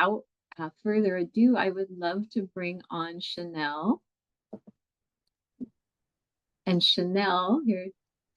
without further ado, I would love to bring on Chanel. And Chanel, here,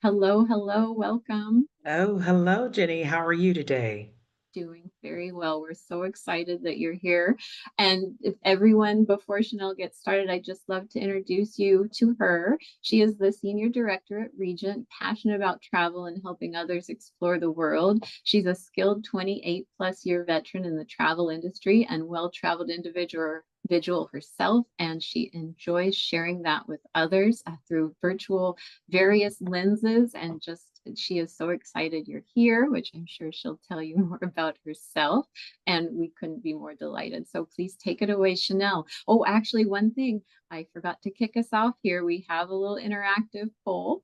hello, hello, welcome. Oh, hello, Jenny. How are you today? Doing very well. We're so excited that you're here. And if everyone, before Chanel gets started, I'd just love to introduce you to her. She is the Senior Director at Regent, passionate about travel and helping others explore the world. She's a skilled 28 plus year veteran in the travel industry and well-traveled individual herself, and she enjoys sharing that with others through virtual various lenses. And just she is so excited you're here, which I'm sure she'll tell you more about herself, and we couldn't be more delighted. So please take it away, Chanel. Oh, actually, one thing I forgot to kick us off here. We have a little interactive poll,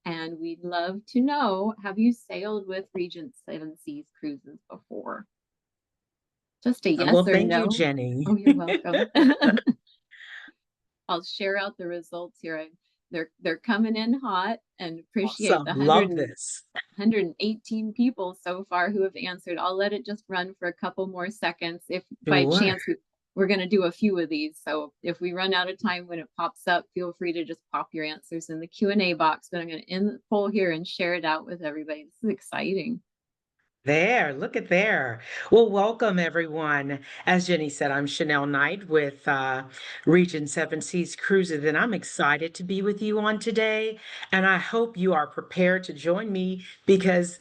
and we'd love to know, have you sailed with Regent Seven Seas Cruises before? Just a yes Well, or thank you, no. Jenny. Oh, you're welcome. I'll share out the results here. They're coming in hot, and appreciate Awesome. the Love this. 118 people so far who have answered. I'll let it just run for a couple more seconds. If by Sure. chance we're going to do a few of these, so if we run out of time when it pops up, feel free to just pop your answers in the Q&A box. But I'm going to end the poll here and share it out with everybody. This is exciting. There, look at there. Well, welcome everyone. As Jenny said, I'm Chanel Knight with Region Seven Seas Cruises, and I'm excited to be with you on today. And I hope you are prepared to join me because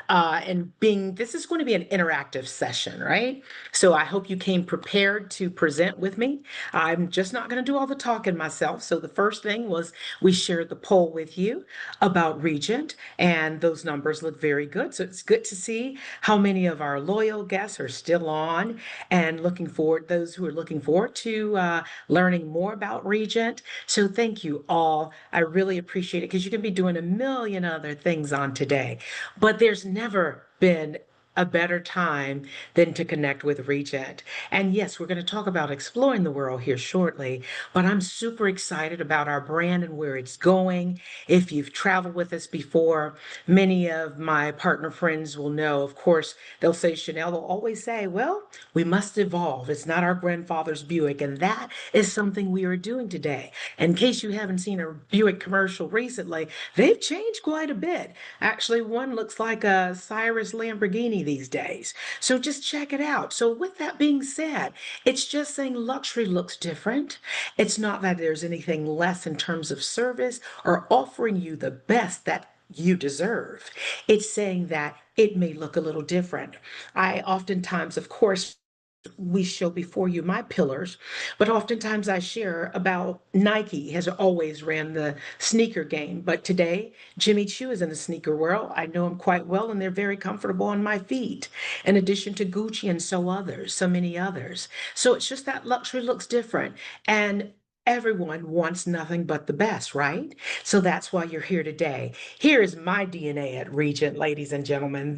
and being this is going to be an interactive session, right? So I hope you came prepared to present with me. I'm just not going to do all the talking myself. So the first thing was we shared the poll with you about Regent, and those numbers look very good. So it's good to see how many of our loyal guests are still on and looking forward, those who are looking forward to learning more about Regent. So thank you all. I really appreciate it because you can be doing a million other things on today. But there's never been a better time than to connect with Regent. And yes, we're going to talk about exploring the world here shortly, but I'm super excited about our brand and where it's going. If you've traveled with us before, many of my partner friends will know, of course, they'll say, Chanel will always say, well, we must evolve. It's not our grandfather's Buick. And that is something we are doing today. In case you haven't seen a Buick commercial recently, they've changed quite a bit. Actually, one looks like a Cyrus Lamborghini these days. So just check it out. So, with that being said, it's just saying luxury looks different. It's not that there's anything less in terms of service or offering you the best that you deserve. It's saying that it may look a little different. I oftentimes, of course, we show before you my pillars, but oftentimes I share about Nike has always ran the sneaker game. But today, Jimmy Choo is in the sneaker world. I know them quite well, and they're very comfortable on my feet, in addition to Gucci and so many others. So it's just that luxury looks different. And everyone wants nothing but the best, right? So that's why you're here today. Here is my DNA at Regent, ladies and gentlemen.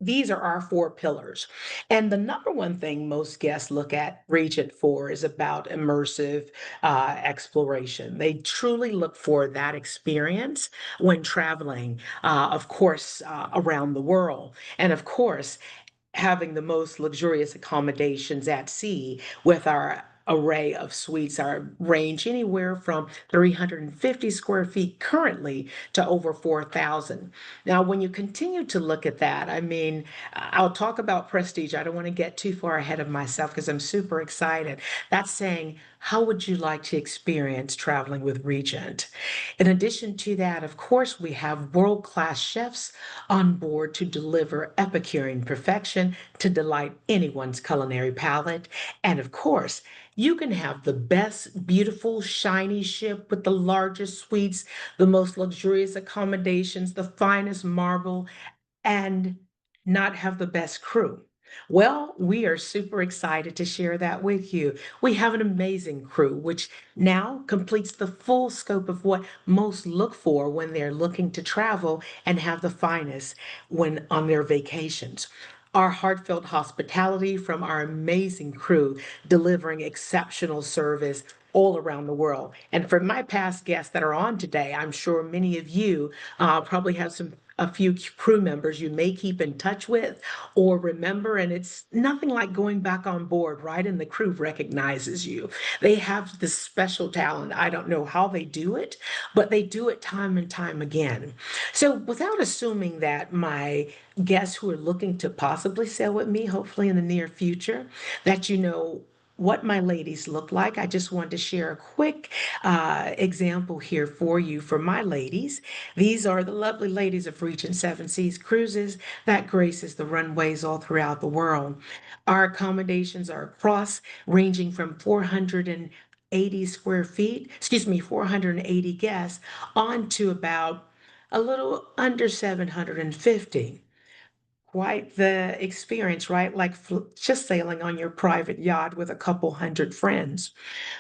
These are our four pillars. And the number one thing most guests look at Regent for is about immersive exploration. They truly look for that experience when traveling, of course, around the world. And of course, having the most luxurious accommodations at sea with our array of suites our range anywhere from 350 square feet currently to over 4,000. Now when you continue to look at that, I mean, I'll talk about prestige. I don't want to get too far ahead of myself because I'm super excited. That's saying, how would you like to experience traveling with Regent? In addition to that, of course, we have world-class chefs on board to deliver Epicurean perfection to delight anyone's culinary palate. And of course, you can have the best, beautiful, shiny ship with the largest suites, the most luxurious accommodations, the finest marble, and not have the best crew. Well, we are super excited to share that with you. We have an amazing crew, which now completes the full scope of what most look for when they're looking to travel and have the finest when on their vacations. Our heartfelt hospitality from our amazing crew delivering exceptional service all around the world. And for my past guests that are on today, I'm sure many of you probably have some a few crew members you may keep in touch with or remember, and it's nothing like going back on board, right? And the crew recognizes you. They have this special talent. I don't know how they do it, but they do it time and time again. So, without assuming that my guests who are looking to possibly sail with me, hopefully in the near future, that you know what my ladies look like. I just wanted to share a quick example here for you for my ladies. These are the lovely ladies of Regent Seven Seas Cruises that graces the runways all throughout the world. Our accommodations are across, ranging from 480 square feet, excuse me, 480 guests, on to about a little under 750. Quite the experience, right? Like just sailing on your private yacht with a couple hundred friends.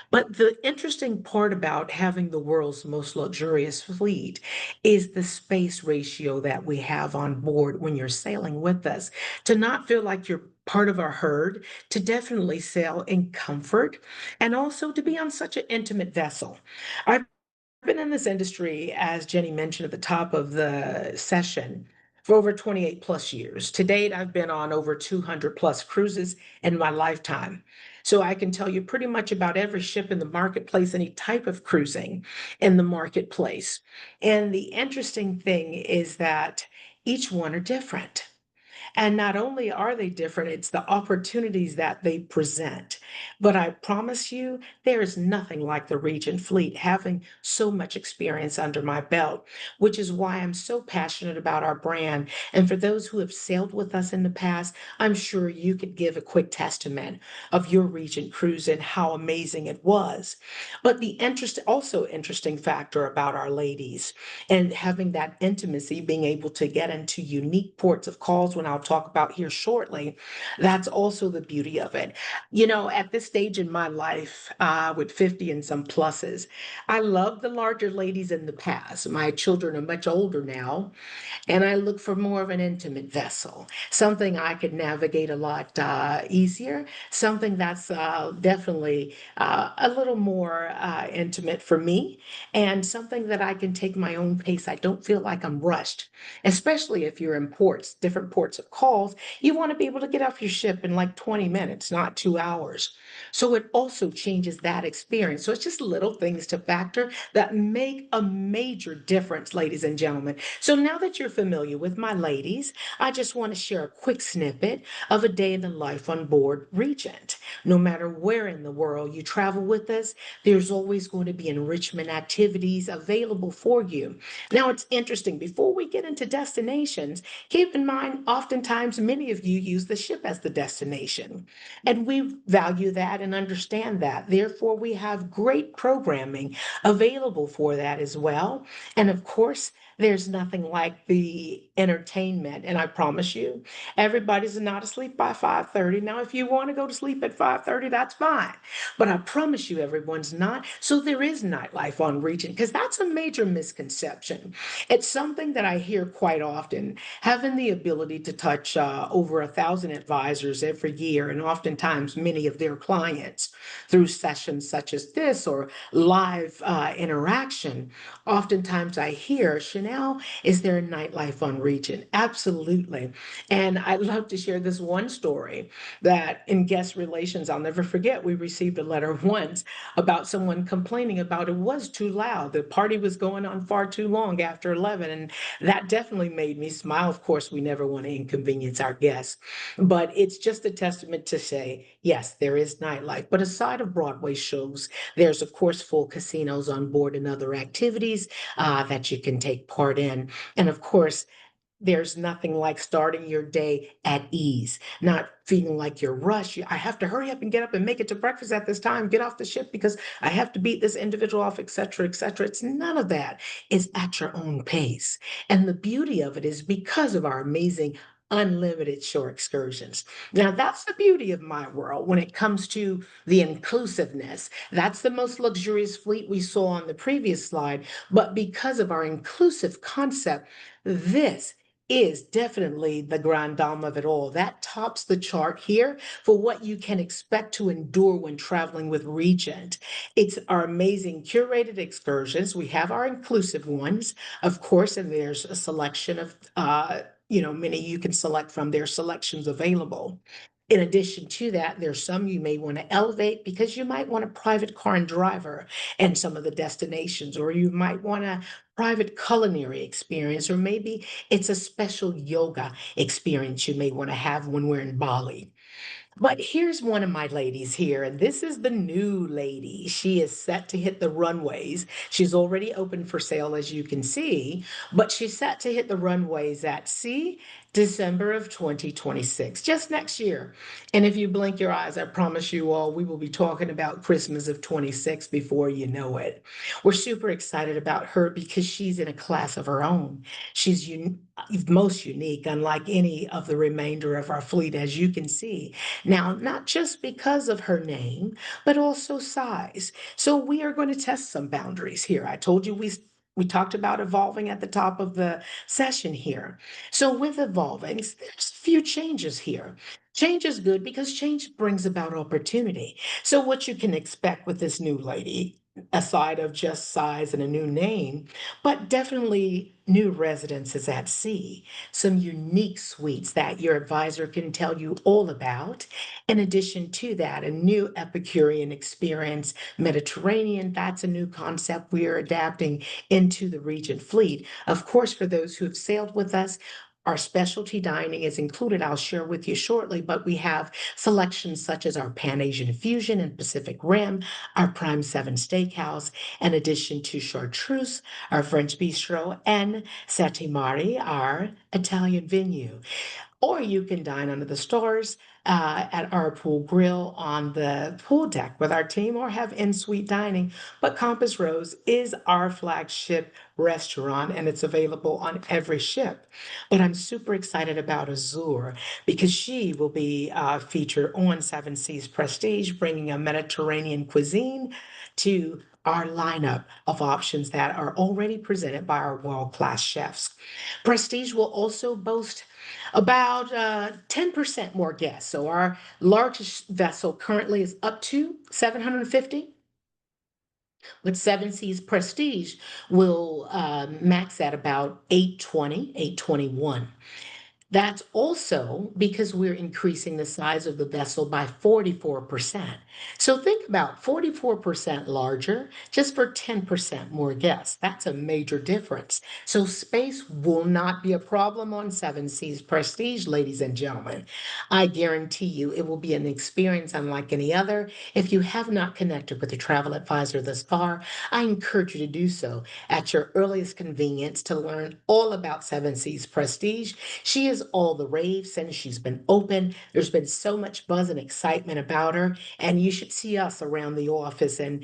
But the interesting part about having the world's most luxurious fleet is the space ratio that we have on board when you're sailing with us. To not feel like you're part of our herd, to definitely sail in comfort, and also to be on such an intimate vessel. I've been in this industry, as Jenny mentioned at the top of the session, for over 28 plus years. To date, I've been on over 200 plus cruises in my lifetime. So I can tell you pretty much about every ship in the marketplace, any type of cruising in the marketplace. And the interesting thing is that each one are different. And not only are they different, it's the opportunities that they present. But I promise you, there is nothing like the Regent Fleet having so much experience under my belt, which is why I'm so passionate about our brand. And for those who have sailed with us in the past, I'm sure you could give a quick testament of your Regent cruise and how amazing it was. But the also interesting factor about our ladies and having that intimacy, being able to get into unique ports of calls, when I'll talk about here shortly, that's also the beauty of it. You know, at this stage in my life, with 50 and some pluses, I love the larger ladies in the past. My children are much older now, and I look for more of an intimate vessel, something I could navigate a lot easier, something that's definitely a little more intimate for me, and something that I can take my own pace. I don't feel like I'm rushed, especially if you're in ports, different ports of calls. You want to be able to get off your ship in like 20 minutes, not 2 hours. So it also changes that experience. So it's just little things to factor that make a major difference, ladies and gentlemen. So now that you're familiar with my ladies, I just want to share a quick snippet of a day in the life on board Regent. No matter where in the world you travel with us, there's always going to be enrichment activities available for you. Now, it's interesting, before we get into destinations, keep in mind, oftentimes many of you use the ship as the destination, and we value that and understand that. Therefore, we have great programming available for that as well. And of course, there's nothing like the entertainment. And I promise you, everybody's not asleep by 5:30. Now, if you want to go to sleep at 5:30, that's fine. But I promise you, everyone's not. So there is nightlife on Regent, because that's a major misconception. It's something that I hear quite often. Having the ability to touch over 1,000 advisors every year, and oftentimes many of their clients through sessions such as this or live interaction. Oftentimes I hear, Chanel, is there a nightlife on Regent? Absolutely. And I'd love to share this one story that in guest relations, I'll never forget, we received a letter once about someone complaining about it was too loud. The party was going on far too long after 11. And that definitely made me smile. Of course, we never want to inconvenience our guests, but it's just a testament to say, yes, there is nightlife. But aside of Broadway shows, there's, of course, full casinos on board and other activities that you can take part in. And of course, there's nothing like starting your day at ease, not feeling like you're rushed. I have to hurry up and get up and make it to breakfast at this time, get off the ship because I have to beat this individual off, et cetera, et cetera. It's none of that. It's at your own pace. And the beauty of it is because of our amazing unlimited shore excursions. Now, that's the beauty of my world when it comes to the inclusiveness. That's the most luxurious fleet we saw on the previous slide. But because of our inclusive concept, this is definitely the grand dame of it all. That tops the chart here for what you can expect to endure when traveling with Regent. It's our amazing curated excursions. We have our inclusive ones, of course, and there's a selection of many you can select from. Their selections available. In addition to that, there's some you may want to elevate because you might want a private car and driver and some of the destinations, or you might want a private culinary experience, or maybe it's a special yoga experience you may want to have when we're in Bali. But here's one of my ladies here, and this is the new lady. She is set to hit the runways. She's already open for sale, as you can see, but she's set to hit the runways at sea December of 2026, just next year. And if you blink your eyes, I promise you all, we will be talking about Christmas of 26 before you know it. We're super excited about her because she's in a class of her own. She's most unique, unlike any of the remainder of our fleet, as you can see. Now, not just because of her name, but also size. So we are going to test some boundaries here. I told you we talked about evolving at the top of the session here. So with evolving, there's a few changes here. Change is good because change brings about opportunity. So what you can expect with this new lady, aside of just size and a new name, but definitely new residences at sea, some unique suites that your advisor can tell you all about. In addition to that, a new Epicurean experience, Mediterranean, that's a new concept we are adapting into the Regent fleet. Of course, for those who have sailed with us, our specialty dining is included. I'll share with you shortly, but we have selections such as our Pan Asian Fusion and Pacific Rim, our Prime 7 Steakhouse, in addition to Chartreuse, our French Bistro, and Satimari, our Italian venue. Or you can dine under the stars at our pool grill on the pool deck with our team, or have in-suite dining. But Compass Rose is our flagship restaurant, and it's available on every ship. But I'm super excited about Azure because she will be featured on Seven Seas Prestige, bringing a Mediterranean cuisine to our lineup of options that are already presented by our world-class chefs. Prestige will also boast about 10% more guests. So our largest vessel currently is up to 750, but Seven Seas Prestige will max at about 820, 821. That's also because we're increasing the size of the vessel by 44%. So think about 44% larger just for 10% more guests. That's a major difference. So space will not be a problem on Seven Seas Prestige, ladies and gentlemen. I guarantee you it will be an experience unlike any other. If you have not connected with a travel advisor thus far, I encourage you to do so at your earliest convenience to learn all about Seven Seas Prestige. She is all the rave since she's been open. There's been so much buzz and excitement about her, and you should see us around the office and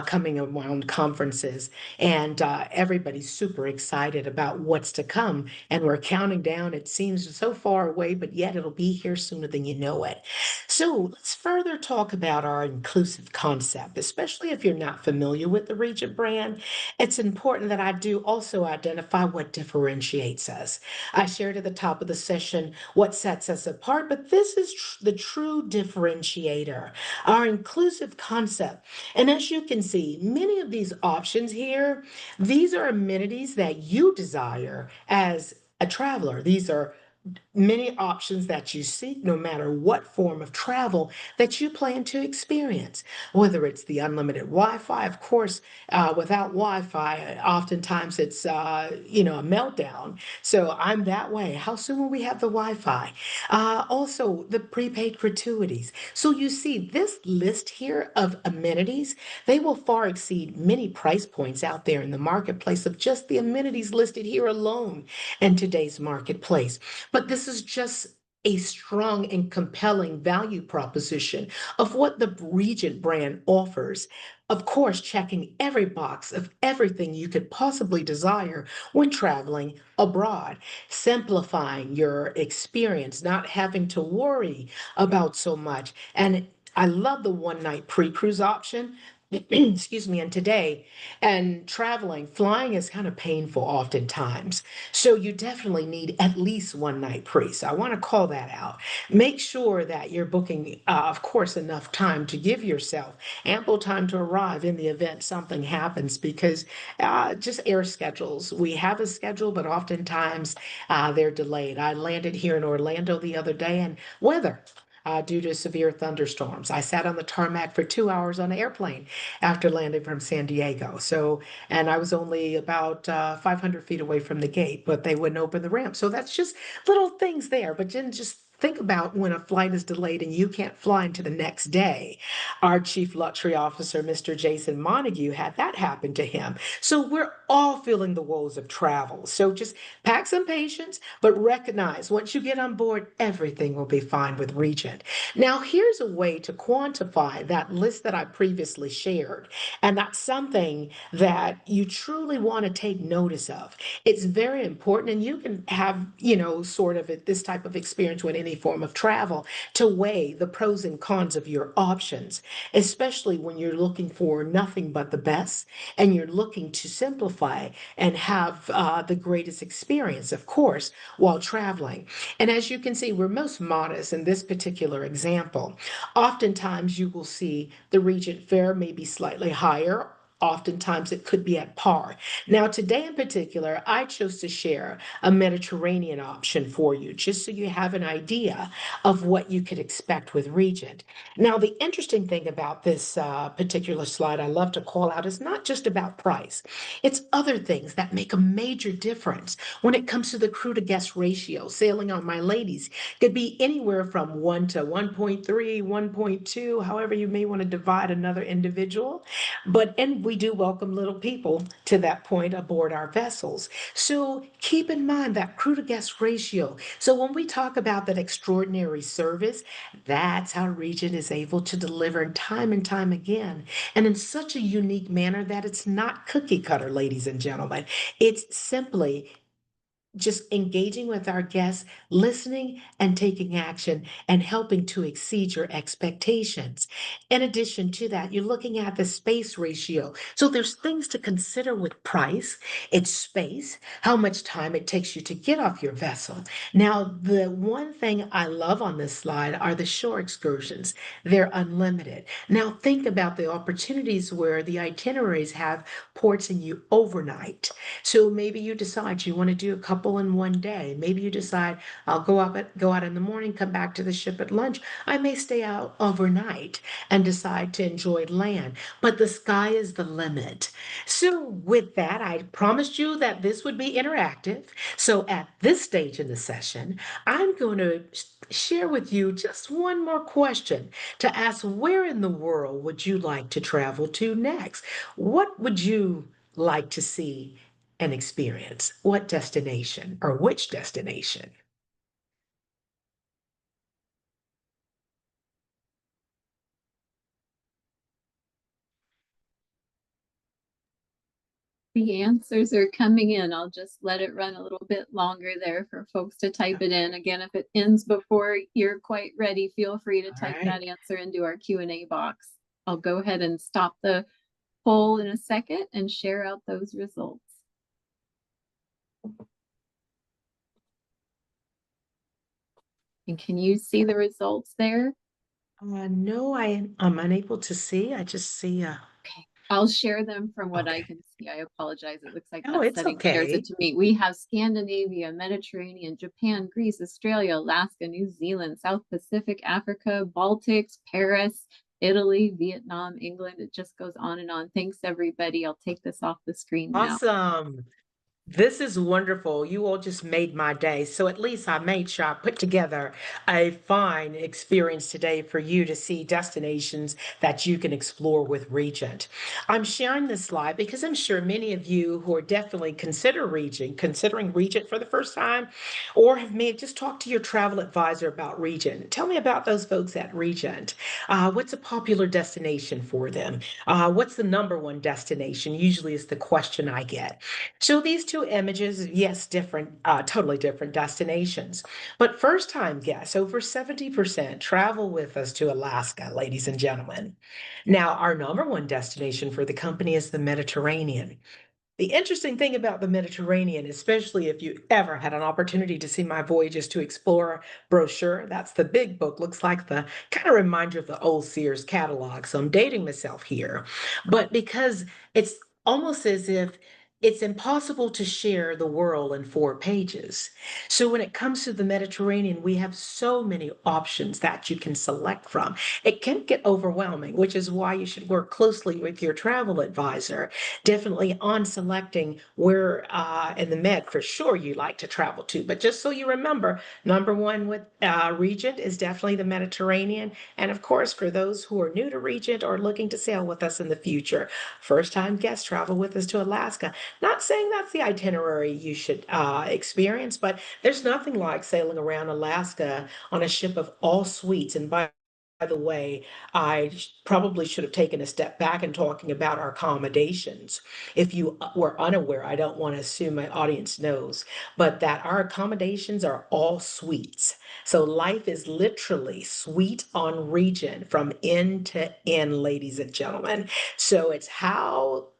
coming around conferences. And everybody's super excited about what's to come. And we're counting down. It seems so far away, but yet it'll be here sooner than you know it. So let's further talk about our inclusive concept, especially if you're not familiar with the Regent brand. It's important that I do also identify what differentiates us. I shared at the top of the session what sets us apart, but this is the true differentiator, our inclusive concept. And as you can see, many of these options here, these are amenities that you desire as a traveler. These are many options that you seek, no matter what form of travel that you plan to experience, whether it's the unlimited Wi-Fi. Of course, without Wi-Fi, oftentimes it's a meltdown. So I'm that way. How soon will we have the Wi-Fi? Also, the prepaid gratuities. So you see this list here of amenities, they will far exceed many price points out there in the marketplace of just the amenities listed here alone in today's marketplace. But this is just a strong and compelling value proposition of what the Regent brand offers. Of course, checking every box of everything you could possibly desire when traveling abroad, simplifying your experience, not having to worry about so much. And I love the one night pre cruise option. excuse me, and today, and traveling, flying is kind of painful oftentimes. So you definitely need at least one night pre. So I want to call that out. Make sure that you're booking, of course, enough time to give yourself ample time to arrive in the event something happens because just air schedules. We have a schedule, but oftentimes they're delayed. I landed here in Orlando the other day and weather. Due to severe thunderstorms. I sat on the tarmac for 2 hours on an airplane after landing from San Diego. So, and I was only about 500 feet away from the gate, but they wouldn't open the ramp. So that's just little things there. But then just think about when a flight is delayed and you can't fly into the next day. Our chief luxury officer, Mr. Jason Montague, had that happen to him. So we're all feeling the woes of travel. So just pack some patience, but recognize once you get on board, everything will be fine with Regent. Now, here's a way to quantify that list that I previously shared. And that's something that you truly want to take notice of. It's very important, and you can have, sort of this type of experience with any form of travel to weigh the pros and cons of your options, especially when you're looking for nothing but the best and you're looking to simplify and have the greatest experience, of course, while traveling. And as you can see, we're most modest in this particular example. Oftentimes, you will see the Regent fare may be slightly higher. Oftentimes, it could be at par. Now, today in particular, I chose to share a Mediterranean option for you, just so you have an idea of what you could expect with Regent. Now, the interesting thing about this particular slide I love to call out is not just about price, it's other things that make a major difference when it comes to the crew to guest ratio. Sailing on My Ladies could be anywhere from 1 to 1.3, 1.2, however you may want to divide another individual. And we do welcome little people to that point aboard our vessels. So keep in mind that crew to guest ratio. So when we talk about that extraordinary service, that's how Regent is able to deliver time and time again, and in such a unique manner that it's not cookie cutter, ladies and gentlemen. It's simply just engaging with our guests, listening and taking action, and helping to exceed your expectations. In addition to that, you're looking at the space ratio. So there's things to consider with price, it's space, how much time it takes you to get off your vessel. Now, the one thing I love on this slide are the shore excursions. They're unlimited. Now, think about the opportunities where the itineraries have ports in you overnight. So maybe you decide you want to do a couple in one day. Maybe you decide I'll go out in the morning, come back to the ship at lunch. I may stay out overnight and decide to enjoy land, but the sky is the limit. So with that, I promised you that this would be interactive. So at this stage in the session, I'm going to share with you just one more question to ask: where in the world would you like to travel to next? What would you like to see and experience? What destination or which destination? The answers are coming in. I'll just let it run a little bit longer there for folks to type it in. Again, if it ends before you're quite ready, feel free to All type right. that answer into our Q&A box. I'll go ahead and stop the poll in a second and share out those results. And can you see the results there? No, I'm unable to see. I just see, Okay, I'll share them from what I okay. can see. I apologize. It looks like Oh, that it's setting shares it okay. to me. We have Scandinavia, Mediterranean, Japan, Greece, Australia, Alaska, New Zealand, South Pacific, Africa, Baltics, Paris, Italy, Vietnam, England. It just goes on and on. Thanks, everybody. I'll take this off the screen now. Awesome. This is wonderful. You all just made my day. So at least I made sure I put together a fine experience today for you to see destinations that you can explore with Regent. I'm sharing this slide because I'm sure many of you who are definitely considering Regent for the first time, or may have just talked to your travel advisor about Regent. Tell me about those folks at Regent. What's a popular destination for them? What's the number one destination? Usually is the question I get. So these two images, yes, different, totally different destinations. But first time guests, over 70% travel with us to Alaska, ladies and gentlemen. Now, our number one destination for the company is the Mediterranean. The interesting thing about the Mediterranean, especially if you ever had an opportunity to see my Voyages to Explore brochure, that's the big book, looks like the kind of reminder of the old Sears catalog. So I'm dating myself here. But because it's almost as if it's impossible to share the world in 4 pages. So when it comes to the Mediterranean, we have so many options that you can select from. It can get overwhelming, which is why you should work closely with your travel advisor definitely on selecting where in the Med for sure you like to travel to. But just so you remember, number one with Regent is definitely the Mediterranean. And of course, for those who are new to Regent or looking to sail with us in the future, first time guests travel with us to Alaska. Not saying that's the itinerary you should experience, but there's nothing like sailing around Alaska on a ship of all suites. And by the way, probably should have taken a step back in talking about our accommodations. If you were unaware, I don't want to assume my audience knows, but that our accommodations are all suites. So life is literally suite on region from end to end, ladies and gentlemen. So it's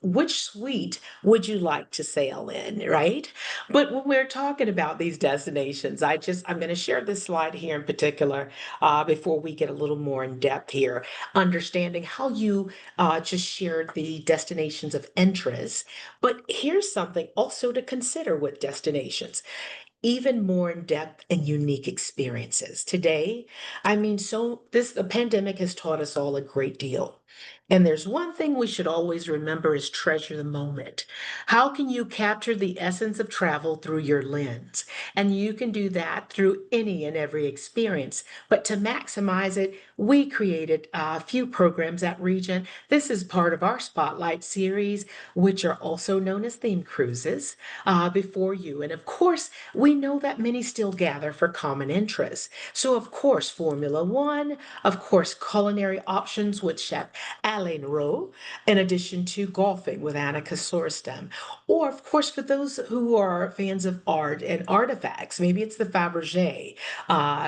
which suite would you like to sail in, right? But when we're talking about these destinations, I'm going to share this slide here in particular before we get a little more in depth here, understanding how you just shared the destinations of interest. But here's something also to consider with destinations even more in depth and unique experiences. Today, the pandemic has taught us all a great deal. And there's one thing we should always remember is treasure the moment. How can you capture the essence of travel through your lens? And you can do that through any and every experience. But to maximize it, we created a few programs at Regent. This is part of our Spotlight series, which are also known as theme cruises, before you. And of course, we know that many still gather for common interests. So, of course, Formula One, of course, culinary options with Chef Alain Rowe, in addition to golfing with Annika Sorstem. Or, of course, for those who are fans of art and artifacts, maybe it's the Fabergé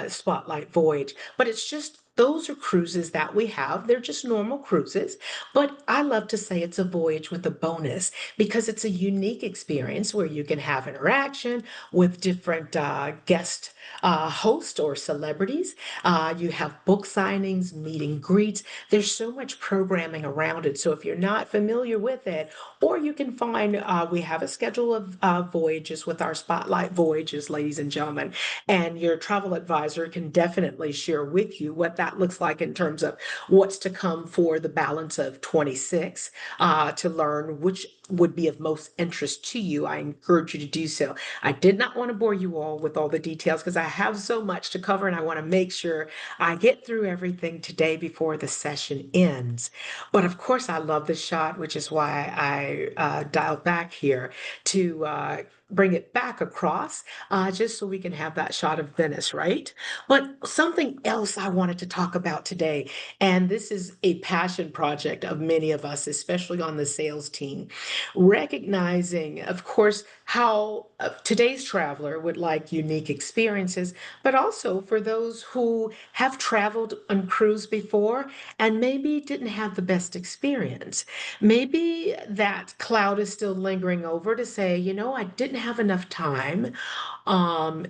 Spotlight Voyage, but it's just those are cruises that we have. They're just normal cruises, but I love to say it's a voyage with a bonus because it's a unique experience where you can have interaction with different guest hosts or celebrities. You have book signings, meet and greets. There's so much programming around it. So if you're not familiar with it, or you can find we have a schedule of voyages with our Spotlight Voyages, ladies and gentlemen, and your travel advisor can definitely share with you what that looks like in terms of what's to come for the balance of 26 to learn which would be of most interest to you. I encourage you to do so. I did not want to bore you all with all the details because I have so much to cover and I want to make sure I get through everything today before the session ends. But of course, I love the shot, which is why I dialed back here to bring it back across, just so we can have that shot of Venice, right? But something else I wanted to talk about today, and this is a passion project of many of us, especially on the sales team, recognizing, of course, how today's traveler would like unique experiences, but also for those who have traveled on cruise before and maybe didn't have the best experience. Maybe that cloud is still lingering over to say, I didn't have enough time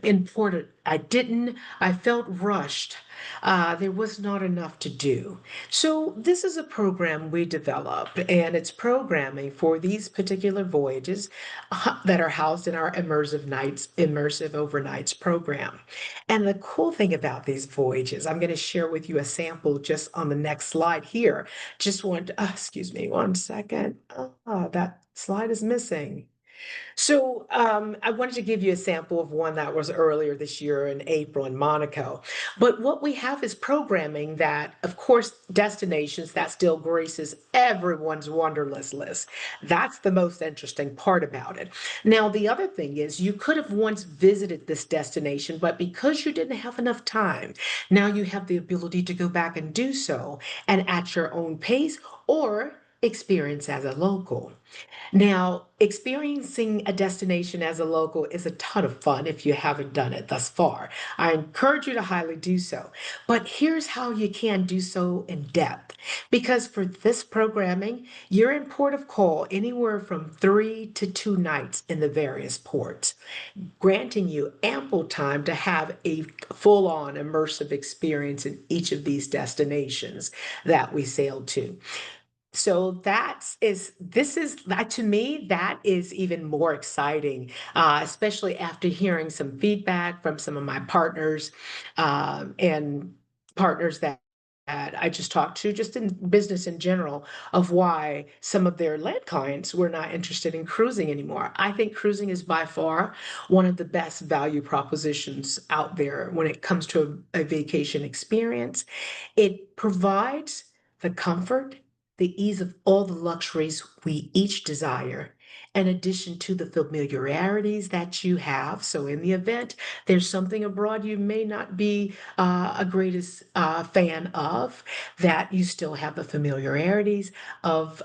important. I felt rushed. There was not enough to do. So, this is a program we developed, and it's programming for these particular voyages that are housed in our immersive overnights program. And the cool thing about these voyages, I'm going to share with you a sample just on the next slide here. Just want, excuse me, 1 second. That slide is missing. So I wanted to give you a sample of one that was earlier this year in April in Monaco. But what we have is programming that, of course, destinations that still graces everyone's wanderlust list. That's the most interesting part about it. Now, the other thing is you could have once visited this destination, but because you didn't have enough time, now you have the ability to go back and do so and at your own pace or experience as a local. Now, experiencing a destination as a local is a ton of fun if you haven't done it thus far. I encourage you to highly do so. But here's how you can do so in depth. Because for this programming, you're in port of call anywhere from 3 to 2 nights in the various ports, granting you ample time to have a full on immersive experience in each of these destinations that we sailed to. So that's is this is that to me that is even more exciting, especially after hearing some feedback from some of my partners and partners that I just talked to, just in business in general, of why some of their lead clients were not interested in cruising anymore. I think cruising is by far one of the best value propositions out there when it comes to a vacation experience. It provides the comfort, the ease of all the luxuries we each desire, in addition to the familiarities that you have. So, in the event there's something abroad you may not be a greatest fan of, that you still have the familiarities of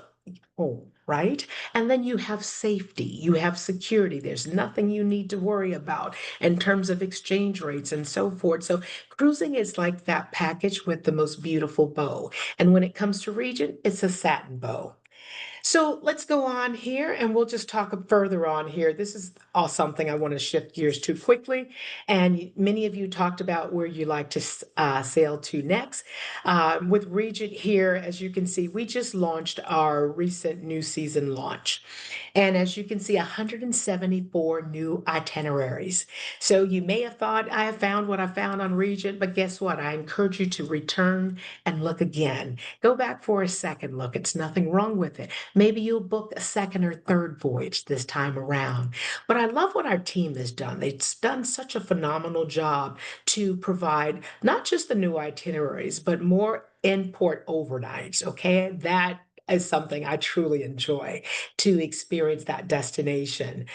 home, right? And then you have safety, you have security. There's nothing you need to worry about in terms of exchange rates and so forth. So, cruising is like that package with the most beautiful bow. And when it comes to Regent, it's a satin bow. So let's go on here and we'll just talk further on here. This is all something I want to shift gears to quickly. And many of you talked about where you like to sail to next. With Regent here, as you can see, we just launched our recent new season launch. And as you can see, 174 new itineraries. So you may have thought I have found what I found on Regent, but guess what? I encourage you to return and look again. Go back for a second look. It's nothing wrong with it. Maybe you'll book a second or third voyage this time around. But I love what our team has done. They've done such a phenomenal job to provide not just the new itineraries, but more in-port overnights. Okay. That is something I truly enjoy, to experience that destination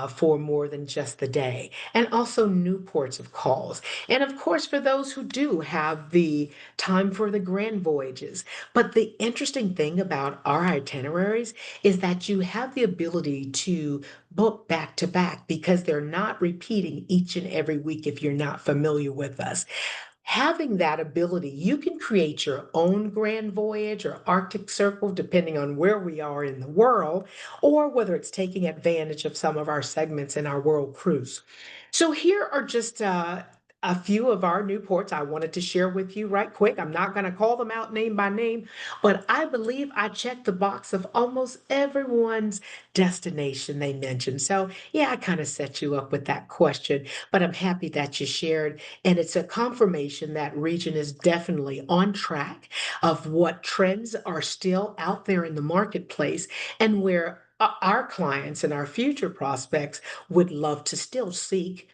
for more than just the day, and also new ports of calls. And of course, for those who do have the time for the grand voyages. But the interesting thing about our itineraries is that you have the ability to book back to back because they're not repeating each and every week if you're not familiar with us. Having that ability, you can create your own grand voyage or Arctic Circle, depending on where we are in the world, or whether it's taking advantage of some of our segments in our world cruise. So, here are just a few of our new ports I wanted to share with you right quick. I'm not going to call them out name by name, but I believe I checked the box of almost everyone's destination they mentioned. So, yeah, I kind of set you up with that question, but I'm happy that you shared. And it's a confirmation that Region is definitely on track of what trends are still out there in the marketplace, and where our clients and our future prospects would love to still seek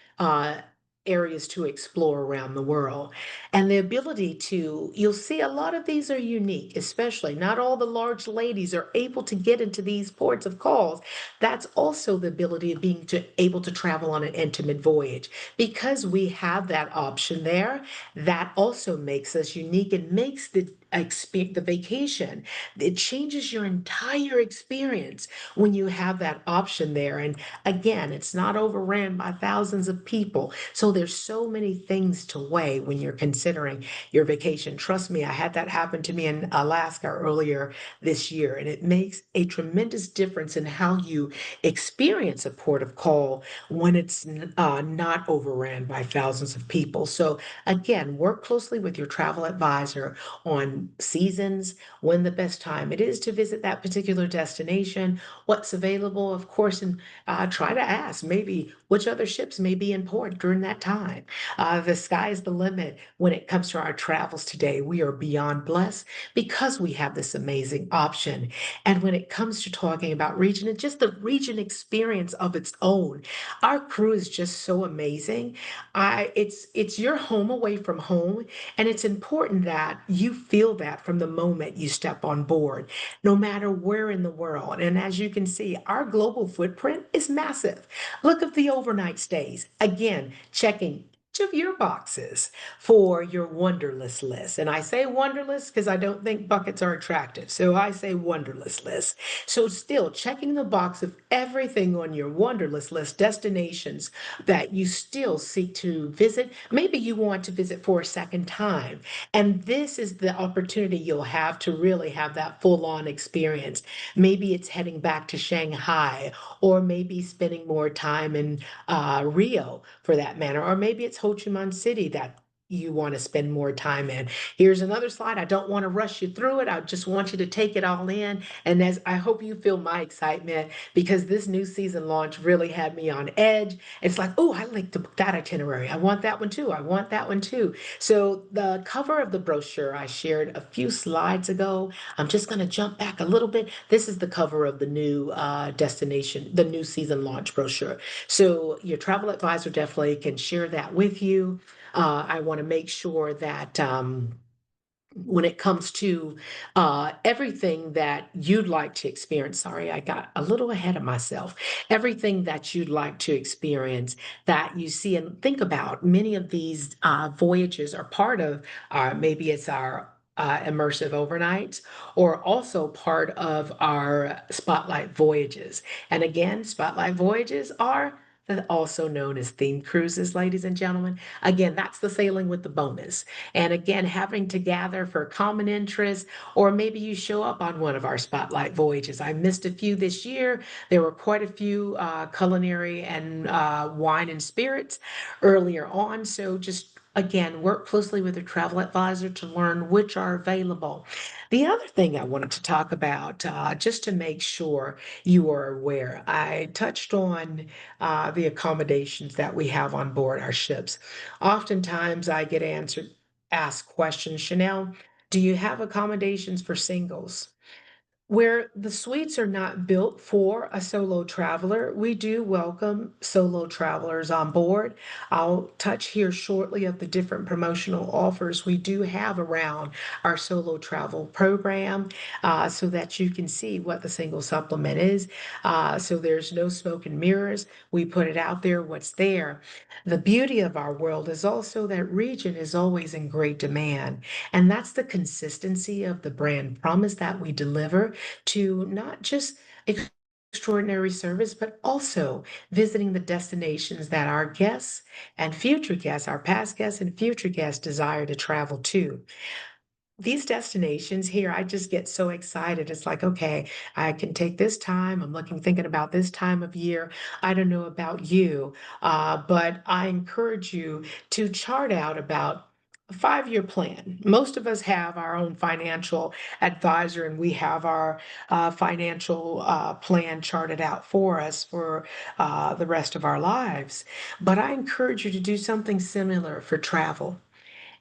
areas to explore around the world. And the ability to, you'll see a lot of these are unique, especially not all the large ladies are able to get into these ports of calls. That's also the ability of being able to travel on an intimate voyage. Because we have that option there, that also makes us unique and makes the vacation. It changes your entire experience when you have that option there. And again, it's not overran by thousands of people. So there's so many things to weigh when you're considering your vacation. Trust me, I had that happen to me in Alaska earlier this year, and it makes a tremendous difference in how you experience a port of call when it's not overran by thousands of people. So again, work closely with your travel advisor on seasons, when the best time it is to visit that particular destination, what's available, of course, and try to ask maybe which other ships may be in port during that time. The sky is the limit when it comes to our travels today. We are beyond blessed because we have this amazing option. And when it comes to talking about region and just the region experience of its own, our crew is just so amazing. It's your home away from home, and it's important that you feel that from the moment you step on board, no matter where in the world. And as you can see, our global footprint is massive. Look at the overnight stays. Again, checking of your boxes for your wonderless list. And I say wonderless because I don't think buckets are attractive. So I say wonderless list. So still checking the box of everything on your wonderless list, destinations that you still seek to visit. Maybe you want to visit for a second time. And this is the opportunity you'll have to really have that full on experience. Maybe it's heading back to Shanghai, or maybe spending more time in Rio for that matter, or maybe it's Ho Chi Minh City that you want to spend more time in. Here's another slide. I don't want to rush you through it. I just want you to take it all in. And as I hope you feel my excitement because this new season launch really had me on edge. It's like, oh, I like to book that itinerary. I want that one too. I want that one too. So the cover of the brochure I shared a few slides ago. I'm just going to jump back a little bit. This is the cover of the new destination, the new season launch brochure. So your travel advisor definitely can share that with you. I want to make sure that when it comes to everything that you'd like to experience, sorry, I got a little ahead of myself. Everything that you'd like to experience that you see and think about, many of these voyages are part of, maybe it's our immersive overnights, or also part of our spotlight voyages. And again, spotlight voyages are also known as themed cruises, ladies and gentlemen. Again, that's the sailing with the bonus. And again, having to gather for common interests, or maybe you show up on one of our spotlight voyages. I missed a few this year. There were quite a few culinary and wine and spirits earlier on. So just again, work closely with your travel advisor to learn which are available. The other thing I wanted to talk about, just to make sure you are aware, I touched on the accommodations that we have on board our ships. Oftentimes I get asked questions, Chanel, do you have accommodations for singles? Where the suites are not built for a solo traveler, we do welcome solo travelers on board. I'll touch here shortly of the different promotional offers we do have around our solo travel program so that you can see what the single supplement is. So there's no smoke and mirrors. We put it out there, what's there. The beauty of our world is also that Regent is always in great demand. And that's the consistency of the brand promise that we deliver to not just extraordinary service, but also visiting the destinations that our guests and future guests, our past guests and future guests desire to travel to. These destinations here, I just get so excited. It's like, okay, I can take this time. I'm looking, thinking about this time of year. I don't know about you, but I encourage you to chart out about a 5 year plan. Most of us have our own financial advisor, and we have our financial plan charted out for us for the rest of our lives. But I encourage you to do something similar for travel.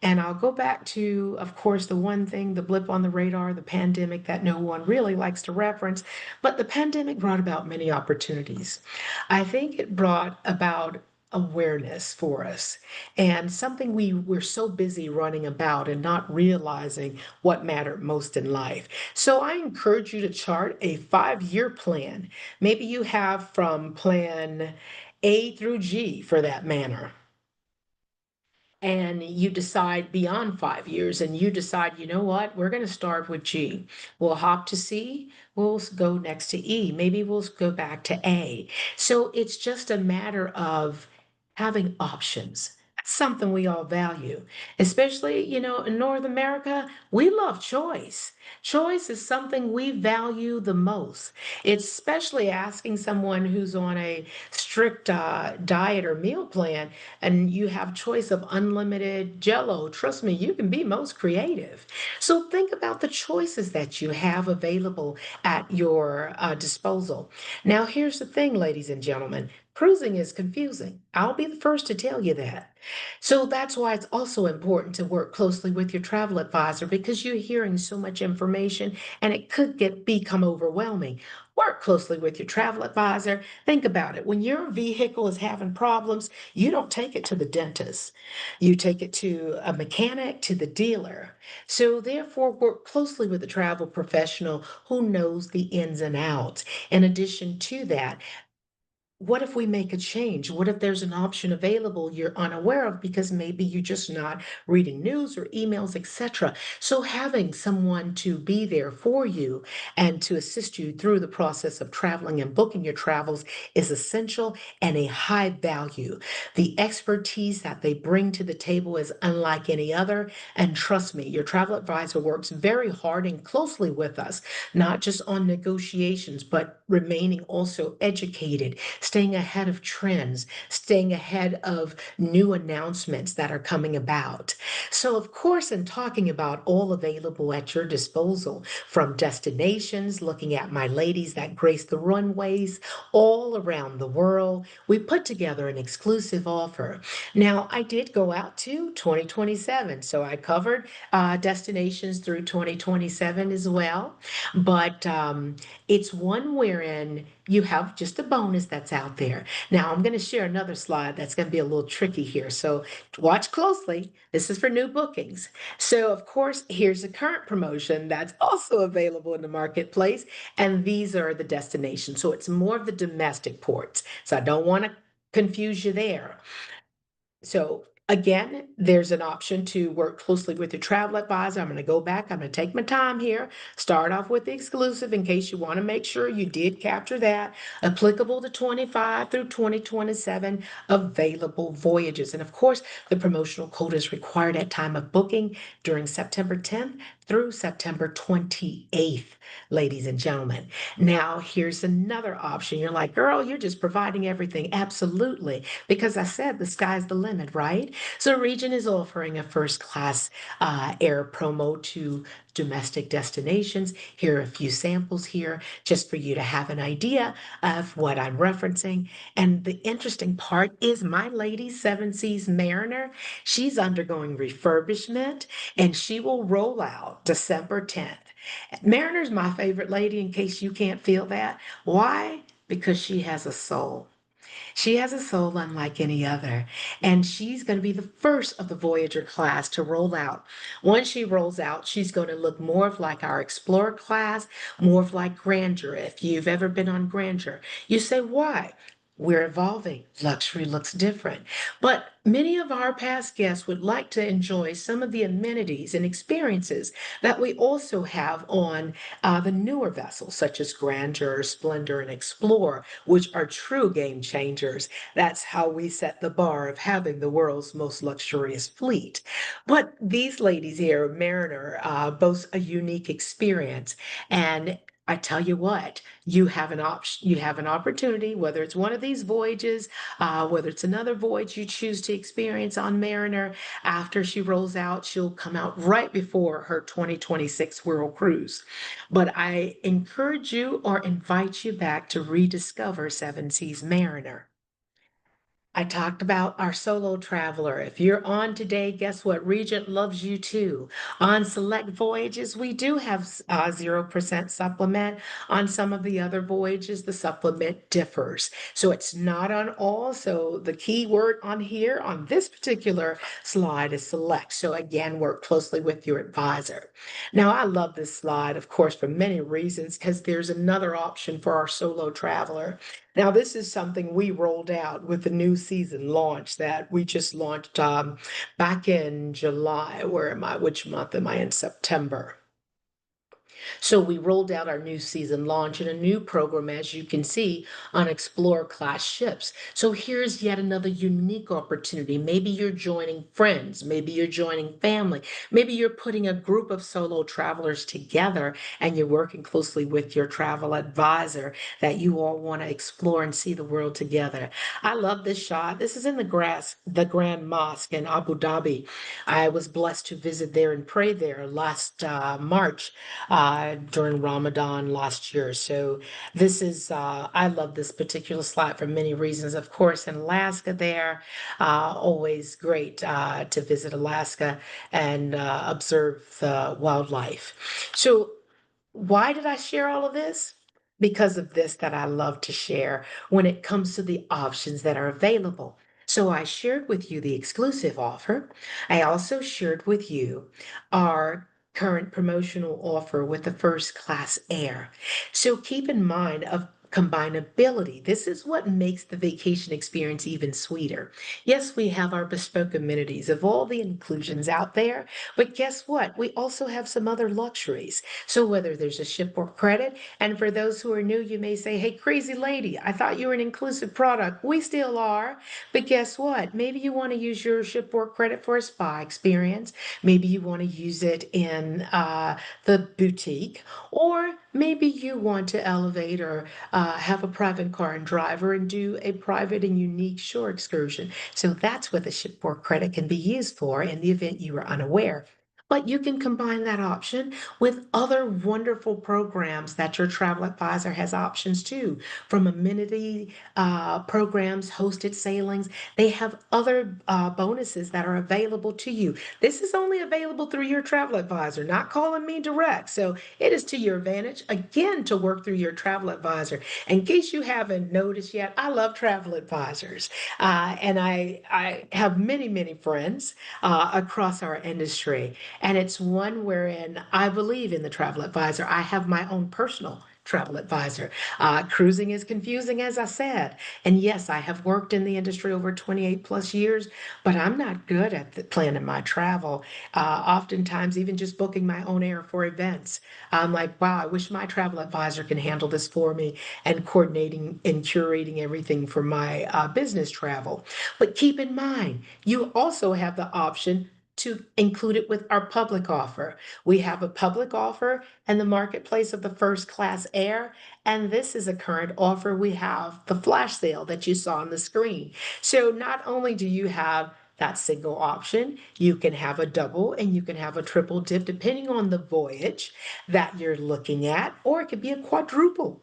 And I'll go back to, of course, the one thing, the blip on the radar, the pandemic that no one really likes to reference. But the pandemic brought about many opportunities. I think it brought about awareness for us and something we were so busy running about and not realizing what mattered most in life. So I encourage you to chart a 5 year plan. Maybe you have from plan A through G for that matter, and you decide beyond 5 years and you decide, you know what, we're going to start with G. We'll hop to C, we'll go next to E, maybe we'll go back to A. So it's just a matter of having options. That's something we all value, especially, in North America, we love choice. Choice is something we value the most. It's especially asking someone who's on a strict diet or meal plan and you have choice of unlimited jello. Trust me, you can be most creative. So think about the choices that you have available at your disposal. Now here's the thing, ladies and gentlemen, cruising is confusing. I'll be the first to tell you that. So that's why it's also important to work closely with your travel advisor, because you're hearing so much information and it could become overwhelming. Work closely with your travel advisor. Think about it. When your vehicle is having problems, you don't take it to the dentist. You take it to a mechanic, to the dealer. So therefore, work closely with a travel professional who knows the ins and outs. In addition to that, what if we make a change? What if there's an option available you're unaware of because maybe you're just not reading news or emails, etc. So having someone to be there for you and to assist you through the process of traveling and booking your travels is essential and a high value. The expertise that they bring to the table is unlike any other. And trust me, your travel advisor works very hard and closely with us, not just on negotiations, but remaining also educated, staying ahead of trends, staying ahead of new announcements that are coming about. So, of course, in talking about all available at your disposal, from destinations, looking at my ladies that grace the runways all around the world, we put together an exclusive offer. Now, I did go out to 2027, so I covered destinations through 2027 as well. But it's one wherein you have just a bonus that's out there. Now, I'm going to share another slide that's going to be a little tricky here. So watch closely. This is for new bookings. So, of course, here's a current promotion that's also available in the marketplace. And these are the destinations. So it's more of the domestic ports. So I don't want to confuse you there. So again, there's an option to work closely with your travel advisor. I'm going to go back. I'm going to take my time here. Start off with the exclusive in case you want to make sure you did capture that. Applicable to 25 through 2027 available voyages. And of course, the promotional code is required at time of booking during September 10th through September 28th, ladies and gentlemen. Now, here's another option. You're like, girl, you're just providing everything. Absolutely. Because I said the sky's the limit, right? So Regent is offering a first class air promo to domestic destinations. Here are a few samples here just for you to have an idea of what I'm referencing. And the interesting part is my lady, Seven Seas Mariner, she's undergoing refurbishment and she will roll out December 10th. Mariner's my favorite lady in case you can't feel that. Why? Because she has a soul. She has a soul unlike any other, and she's going to be the first of the Voyager class to roll out. Once she rolls out, she's going to look more of like our Explorer class, more of like Grandeur. If you've ever been on Grandeur, you say, why? We're evolving. Luxury looks different. But many of our past guests would like to enjoy some of the amenities and experiences that we also have on the newer vessels, such as Grandeur, Splendor, and Explorer, which are true game changers. That's how we set the bar of having the world's most luxurious fleet. But these ladies here, Mariner, boast a unique experience. And I tell you what, you have an option, you have an opportunity, whether it's one of these voyages, whether it's another voyage you choose to experience on Mariner, after she rolls out, she'll come out right before her 2026 World Cruise. But I encourage you or invite you back to rediscover Seven Seas Mariner. I talked about our solo traveler. If you're on today, guess what? Regent loves you too. On select voyages, we do have 0% supplement. On some of the other voyages, the supplement differs. So it's not on all. So the key word on here on this particular slide is select. So again, work closely with your advisor. Now, I love this slide, of course, for many reasons, because there's another option for our solo traveler. Now, this is something we rolled out with the new season launch that we just launched back in July. Where am I? Which month am I in? September. So we rolled out our new season launch and a new program, as you can see, on Explorer class ships. So here's yet another unique opportunity. Maybe you're joining friends, maybe you're joining family, maybe you're putting a group of solo travelers together and you're working closely with your travel advisor that you all want to explore and see the world together. I love this shot. This is in the Grand Mosque in Abu Dhabi. I was blessed to visit there and pray there last March during Ramadan last year. So I love this particular slide for many reasons. Of course, in Alaska there, always great to visit Alaska and observe the wildlife. So why did I share all of this? Because of this that I love to share when it comes to the options that are available. So I shared with you the exclusive offer. I also shared with you our current promotional offer with the first class air. So keep in mind of combinability. This is what makes the vacation experience even sweeter. Yes, we have our bespoke amenities of all the inclusions out there, but guess what? We also have some other luxuries. So whether there's a ship or credit, and for those who are new, you may say, hey, crazy lady, I thought you were an inclusive product. We still are. But guess what? Maybe you want to use your ship or credit for a spa experience. Maybe you want to use it in the boutique, or maybe you want to elevate or have a private car and driver and do a private and unique shore excursion. So that's what the shipboard credit can be used for in the event you are unaware. But you can combine that option with other wonderful programs that your travel advisor has options to, from amenity programs, hosted sailings. They have other bonuses that are available to you. This is only available through your travel advisor, not calling me direct. So it is to your advantage, again, to work through your travel advisor. In case you haven't noticed yet, I love travel advisors. And I have many, many friends across our industry. And it's one wherein I believe in the travel advisor. I have my own personal travel advisor. Cruising is confusing, as I said. And yes, I have worked in the industry over 28 plus years, but I'm not good at planning my travel. Oftentimes, even just booking my own air for events. I'm like, wow, I wish my travel advisor can handle this for me and coordinating and curating everything for my business travel. But keep in mind, you also have the option to include it with our public offer. We have a public offer and the marketplace of the first class air. And this is a current offer. We have the flash sale that you saw on the screen. So not only do you have that single option, you can have a double and you can have a triple dip depending on the voyage that you're looking at, or it could be a quadruple.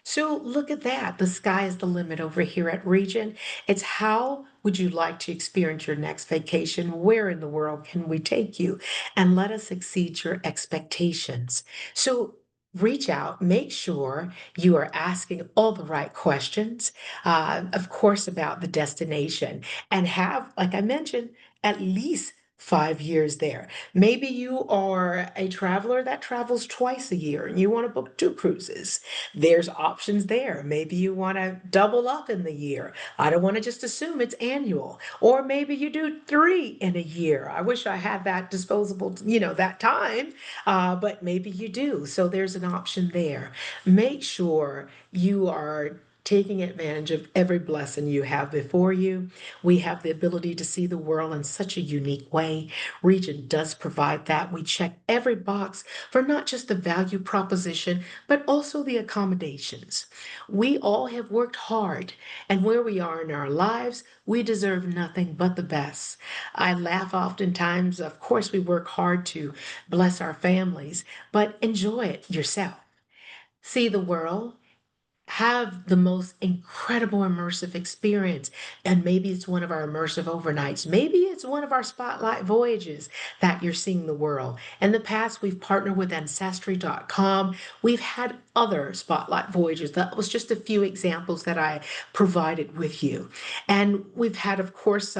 So look at that. The sky is the limit over here at Regent. It's how would you like to experience your next vacation? Where in the world can we take you? And let us exceed your expectations. So reach out, make sure you are asking all the right questions, of course, about the destination, and have, like I mentioned, at least 5 years there. Maybe you are a traveler that travels twice a year and you want to book two cruises. There's options there. Maybe you want to double up in the year. I don't want to just assume it's annual. Or maybe you do three in a year. I wish I had that disposable, that time, but maybe you do. So there's an option there. Make sure you are taking advantage of every blessing you have before you. We have the ability to see the world in such a unique way. Regent does provide that. We check every box for not just the value proposition, but also the accommodations. We all have worked hard, and where we are in our lives, we deserve nothing but the best. I laugh oftentimes. Of course, we work hard to bless our families, but enjoy it yourself. See the world, have the most incredible immersive experience. And maybe it's one of our immersive overnights. Maybe it's one of our spotlight voyages that you're seeing the world. In the past, we've partnered with Ancestry.com. We've had other spotlight voyages. That was just a few examples that I provided with you. And we've had, of course,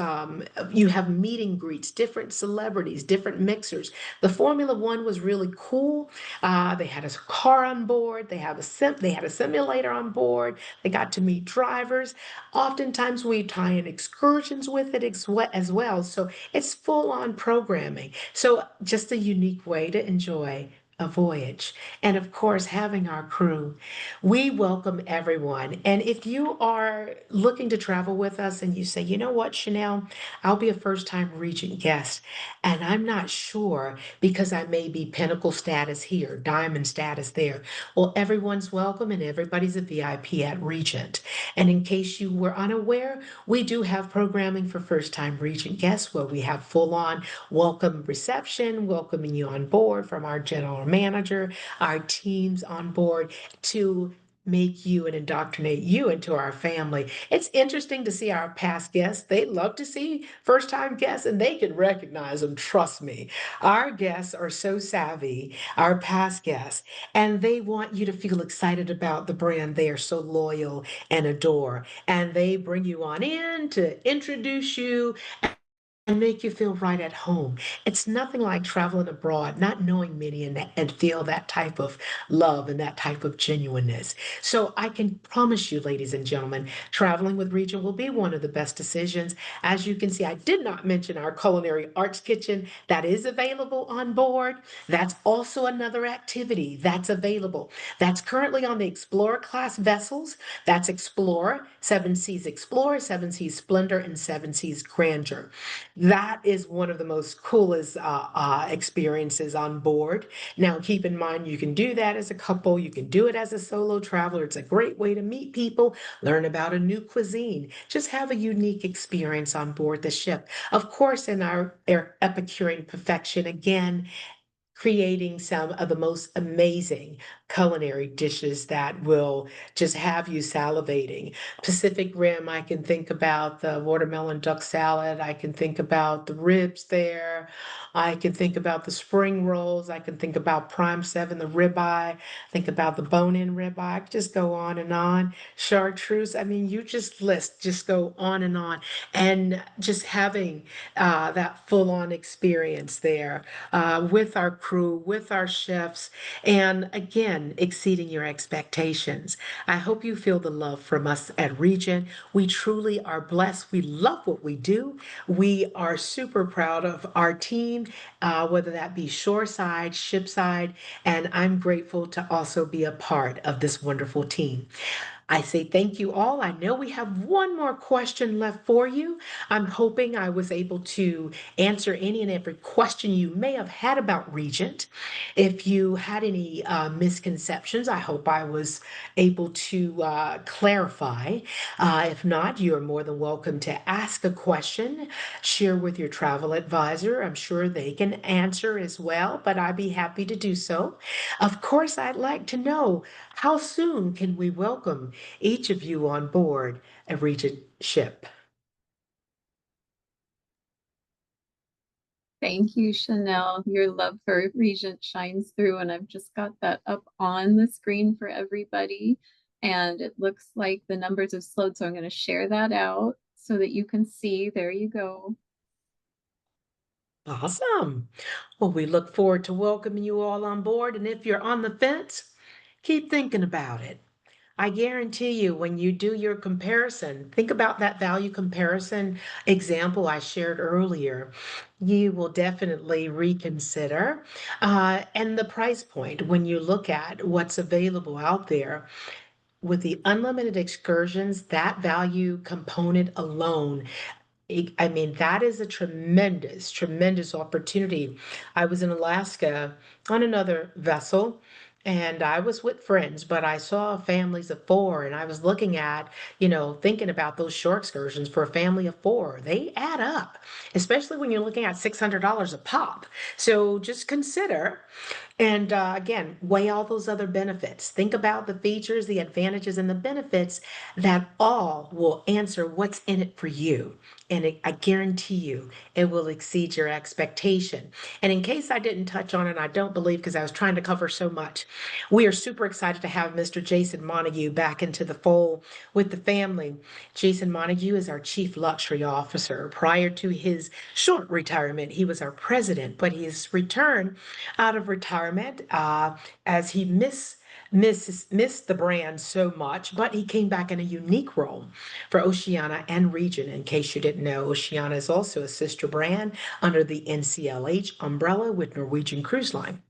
you have meet and greets, different celebrities, different mixers. The Formula One was really cool. They had a car on board. They had a simulator on board. They got to meet drivers. Oftentimes we tie in excursions with it as well. So it's full on programming. So just a unique way to enjoy a voyage. And of course, having our crew. We welcome everyone. And if you are looking to travel with us and you say, you know what, Chanel, I'll be a first time Regent guest. And I'm not sure because I may be pinnacle status here, diamond status there. Well, everyone's welcome and everybody's a VIP at Regent. And in case you were unaware, we do have programming for first time Regent guests where we have full on welcome reception, welcoming you on board from our general manager, our teams on board to make you and indoctrinate you into our family. It's interesting to see our past guests. They love to see first time guests and they can recognize them. Trust me. Our guests are so savvy, our past guests, and they want you to feel excited about the brand they are so loyal and adore. And they bring you on in to introduce you and make you feel right at home. It's nothing like traveling abroad, not knowing many and feel that type of love and that type of genuineness. So I can promise you, ladies and gentlemen, traveling with Regent will be one of the best decisions. As you can see, I did not mention our culinary arts kitchen that is available on board. That's also another activity that's available. That's currently on the Explorer class vessels. That's Explorer, Seven Seas Explorer, Seven Seas Splendor, and Seven Seas Grandeur. That is one of the most coolest experiences on board. Now, keep in mind, you can do that as a couple, you can do it as a solo traveler. It's a great way to meet people, learn about a new cuisine, just have a unique experience on board the ship. Of course, in our Epicurean perfection, again, creating some of the most amazing culinary dishes that will just have you salivating. Pacific Rim, I can think about the watermelon duck salad. I can think about the ribs there. I can think about the spring rolls. I can think about Prime 7, the ribeye. Think about the bone-in ribeye. I could just go on and on. Chartreuse. I mean, you just list, just go on and on. And just having that full-on experience there with our crew, with our chefs, and again, exceeding your expectations. I hope you feel the love from us at Regent. We truly are blessed. We love what we do. We are super proud of our team, whether that be shoreside, shipside, and I'm grateful to also be a part of this wonderful team. I say thank you all. I know we have one more question left for you. I'm hoping I was able to answer any and every question you may have had about Regent. If you had any misconceptions, I hope I was able to clarify. If not, you are more than welcome to ask a question, share with your travel advisor. I'm sure they can answer as well, but I'd be happy to do so. Of course, I'd like to know how soon can we welcome each of you on board a Regent ship? Thank you, Chanel. Your love for Regent shines through, and I've just got that up on the screen for everybody. And it looks like the numbers have slowed, so I'm going to share that out so that you can see. There you go. Awesome. Well, we look forward to welcoming you all on board. And if you're on the fence, keep thinking about it. I guarantee you, when you do your comparison, think about that value comparison example I shared earlier. You will definitely reconsider. And the price point, when you look at what's available out there with the unlimited excursions, that value component alone, I mean, that is a tremendous, tremendous opportunity. I was in Alaska on another vessel and I was with friends, but I saw families of four and I was looking at, thinking about those shore excursions for a family of four. They add up, especially when you're looking at $600 a pop. So just consider and again, weigh all those other benefits. Think about the features, the advantages, and the benefits that all will answer what's in it for you. And I guarantee you it will exceed your expectation. And in case I didn't touch on it, I don't believe because I was trying to cover so much, we are super excited to have Mr. Jason Montague back into the fold with the family. Jason Montague is our Chief Luxury Officer. Prior to his short retirement, he was our president, but he's returned out of retirement as he missed the brand so much, but he came back in a unique role for Oceania and Regent. In case you didn't know, Oceania is also a sister brand under the NCLH umbrella with Norwegian Cruise Line.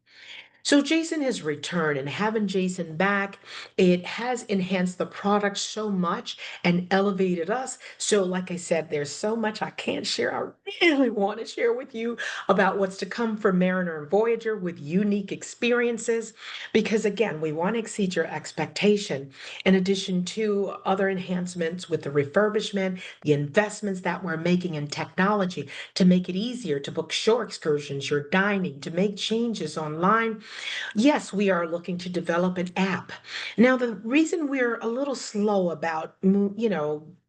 So Jason has returned, and having Jason back, it has enhanced the product so much and elevated us. So, like I said, there's so much I can't share. I really want to share with you about what's to come for Mariner and Voyager with unique experiences, because again, we want to exceed your expectation. In addition to other enhancements with the refurbishment, the investments that we're making in technology to make it easier to book shore excursions, your dining, to make changes online. Yes, we are looking to develop an app. Now, the reason we're a little slow about,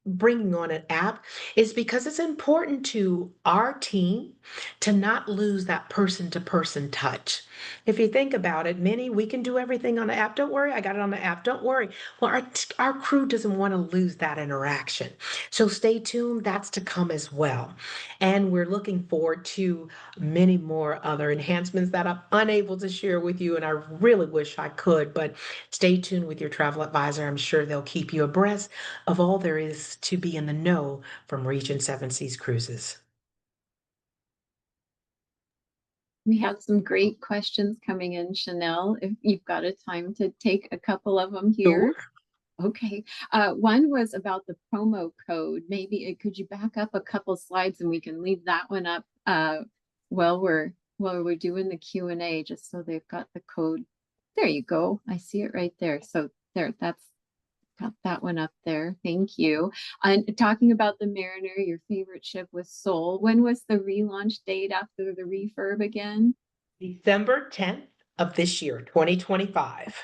bringing on an app is because it's important to our team to not lose that person to person touch. If you think about it, many we can do everything on the app. Don't worry, I got it on the app. Don't worry. Well, our crew doesn't want to lose that interaction. So stay tuned. That's to come as well. And we're looking forward to many more other enhancements that I'm unable to share with you. And I really wish I could, but stay tuned with your travel advisor. I'm sure they'll keep you abreast of all there is to be in the know from Regent Seven Seas Cruises. We have some great questions coming in, Chanel, if you've got a time to take a couple of them Sure. here. Okay. One was about the promo code. Maybe could you back up a couple slides and we can leave that one up while we're doing the Q&A, just so they've got the code. There you go. I see it right there. So there, that's got that one up there. Thank you. And talking about the Mariner, your favorite ship was Soul. When was the relaunch date after the refurb again? December 10th of this year, 2025.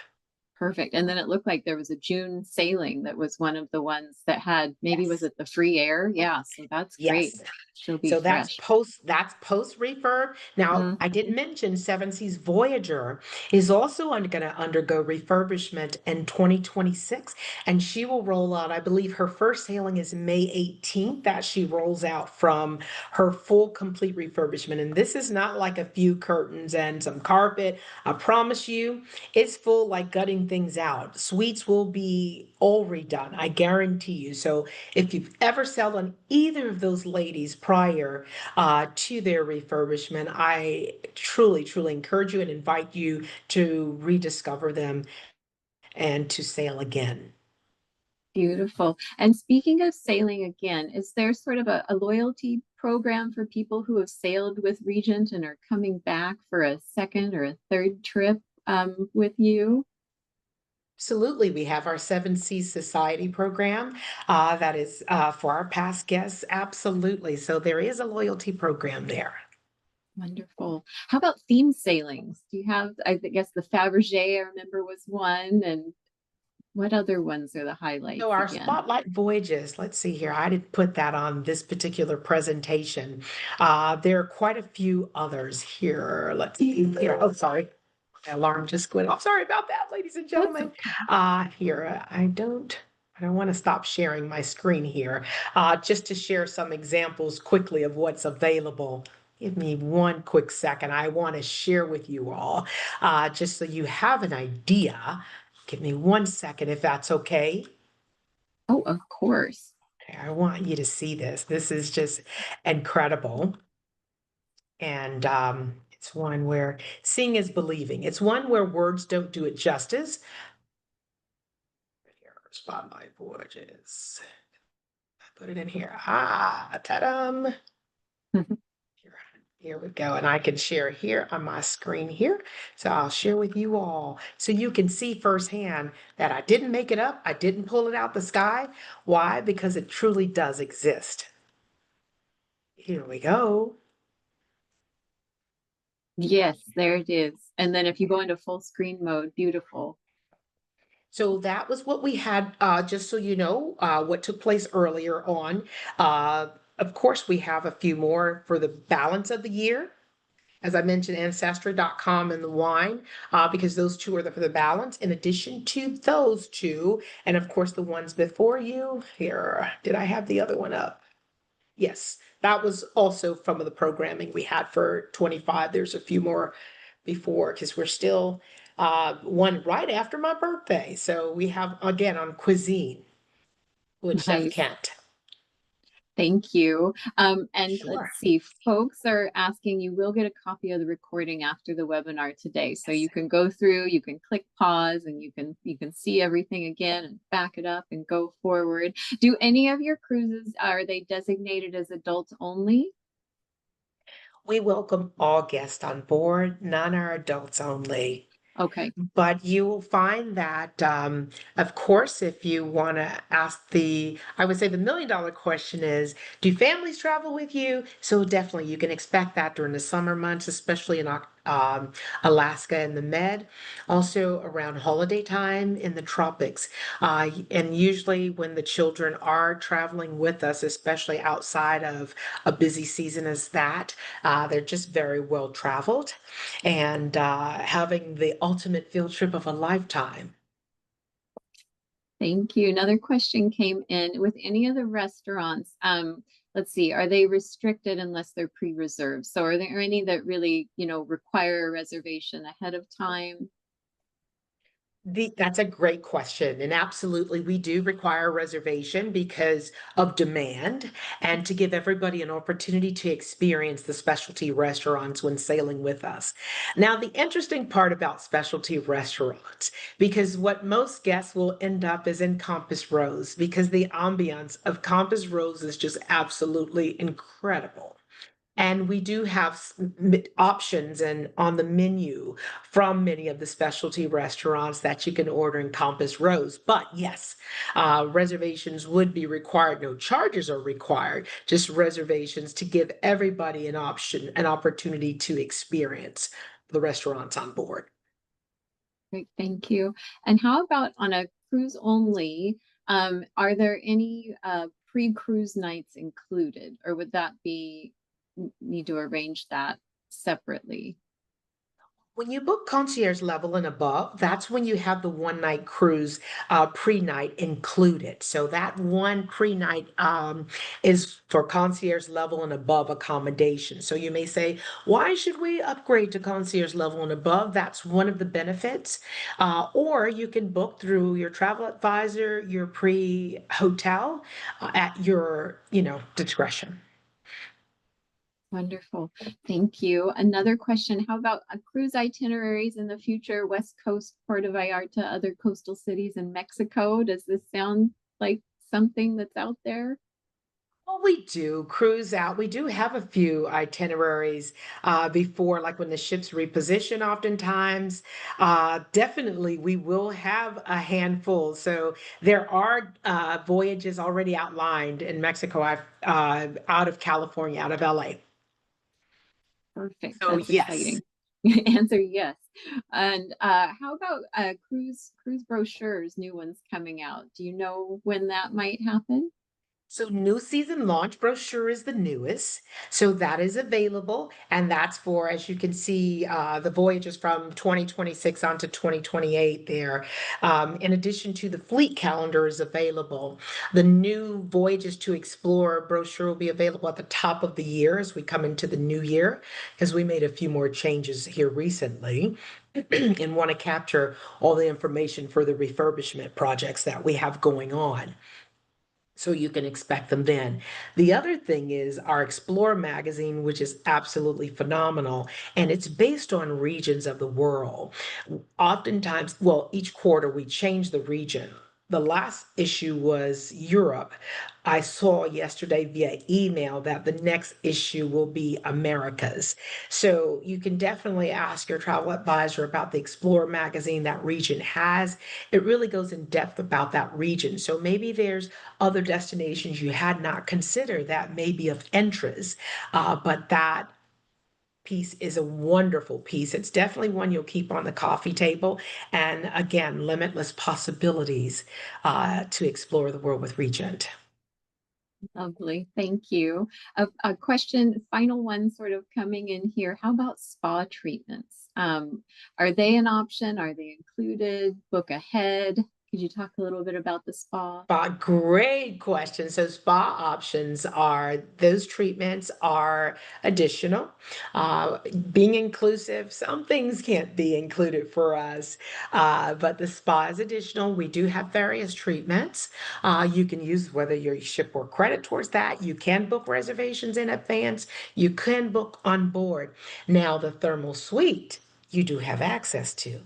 Perfect. And then it looked like there was a June sailing that was one of the ones that had, maybe was Yes. it the free air? Yeah, so that's great. Yes. She'll be So fresh. that's post refurb. Now, Mm, I didn't mention Seven Seas Voyager is also going to undergo refurbishment in 2026, and she will roll out. I believe her first sailing is May 18th that she rolls out from her full complete refurbishment. And this is not like a few curtains and some carpet. I promise you, it's full like gutting things out. Suites will be all redone. I guarantee you. So if you've ever sailed on either of those ladies prior to their refurbishment, I truly, truly encourage you and invite you to rediscover them and to sail again. beautiful. And speaking of sailing again, is there sort of a loyalty program for people who have sailed with Regent and are coming back for a second or a third trip with you? Absolutely. We have our Seven Seas Society program that is for our past guests. Absolutely. So there is a loyalty program there. Wonderful. How about theme sailings? Do you have, I guess the Fabergé, I remember was one, and what other ones are the So highlights our again? spotlight voyages, let's see here. I didn't put that on this particular presentation. There are quite a few others here. Let's see here. Oh, sorry. My alarm just went off. Sorry about that, ladies and That's gentlemen. okay. I don't want to stop sharing my screen here. Just to share some examples quickly of what's available. Give me one quick second. I want to share with you all, just so you have an idea. Give me one second if that's okay. Oh, of course. Okay, I want you to see this. This is just incredible. And it's one where seeing is believing. It's one where words don't do it justice. Here, spotlight voyages. I put it in here. Ta-dam. Here, here we go. And I can share here on my screen here. So I'll share with you all so you can see firsthand that I didn't make it up. I didn't pull it out the sky. Why? Because it truly does exist. Here we go. Yes, there it is. And then if you go into full screen mode, beautiful. So that was what we had, just so you know, what took place earlier on. Of course, we have a few more for the balance of the year. As I mentioned, Ancestry.com and the wine, because those two are for the balance. In addition to those two, and of course, the ones before you. Here, did I have the other one up? Yes, that was also from the programming we had for 25. There's a few more before because we're still one right after my birthday. So we have again on cuisine with Chef Nice. Kent. Thank you. And Sure. let's see, folks are asking, you will get a copy of the recording after the webinar today. So Yes. you can go through, you can click pause and you can see everything again and back it up and go forward. Do any of your cruises, are they designated as adults only? We welcome all guests on board, none are adults only. Okay. But you will find that, of course, if you want to ask I would say the $1 million question is, do families travel with you? So definitely you can expect that during the summer months, especially in Alaska and the Med, also around holiday time in the tropics. And usually, when the children are traveling with us, especially outside of a busy season as that, they're just very well traveled and having the ultimate field trip of a lifetime. Thank you. Another question came in with any of the restaurants. Let's see, are they restricted unless they're pre-reserved? So are there any that really, require a reservation ahead of time? That's a great question. And absolutely, we do require a reservation because of demand and to give everybody an opportunity to experience the specialty restaurants when sailing with us. Now, the interesting part about specialty restaurants, because what most guests will end up is in Compass Rose, because the ambiance of Compass Rose is just absolutely incredible. And we do have options and on the menu from many of the specialty restaurants that you can order in Compass Rose. But yes, reservations would be required. No charges are required, just reservations to give everybody an option, an opportunity to experience the restaurants on board. Great, thank you. And how about on a cruise only? Are there any pre-cruise nights included, or would that be need to arrange that separately? When you book concierge level and above, that's when you have the one night cruise pre-night included. So that one pre-night is for concierge level and above accommodation. So you may say, why should we upgrade to concierge level and above? That's one of the benefits. Or you can book through your travel advisor, your pre-hotel at your, discretion. Wonderful. Thank you. Another question. How about cruise itineraries in the future? West Coast, Puerto Vallarta, other coastal cities in Mexico. Does this sound like something that's out there? Well, we do cruise out. We do have a few itineraries before, like when the ships reposition, oftentimes. Definitely, we will have a handful. So there are voyages already outlined in Mexico, out of California, out of LA. Perfect. So, That's yes. exciting. Answer yes. And how about cruise brochures, new ones coming out? Do you know when that might happen? So, new season launch brochure is the newest. So, that is available. And that's for, as you can see, the voyages from 2026 on to 2028 there. In addition to the fleet calendar is available. The new Voyages to Explore brochure will be available at the top of the year as we come into the new year, because we made a few more changes here recently and want to capture all the information for the refurbishment projects that we have going on. So you can expect them then. The other thing is our Explore magazine, which is absolutely phenomenal, and it's based on regions of the world. Oftentimes, well, each quarter we change the region. The last issue was Europe. I saw yesterday via email that the next issue will be Americas. So you can definitely ask your travel advisor about the Explore magazine that region has. It really goes in depth about that region. So maybe there's other destinations you had not considered that may be of interest, but that piece is a wonderful piece. It's definitely one you'll keep on the coffee table. And again, limitless possibilities to explore the world with Regent. Lovely. Thank you. A question, final one sort of coming in here. How about spa treatments? Are they an option? Are they included? Book ahead? Could you talk a little bit about the spa? Spa, great question. So spa options are those treatments are additional. Uh, Being inclusive, some things can't be included for us, but the spa is additional. We do have various treatments. You can use whether you ship or credit towards that. You can book reservations in advance. You can book on board. Now the thermal suite you do have access to.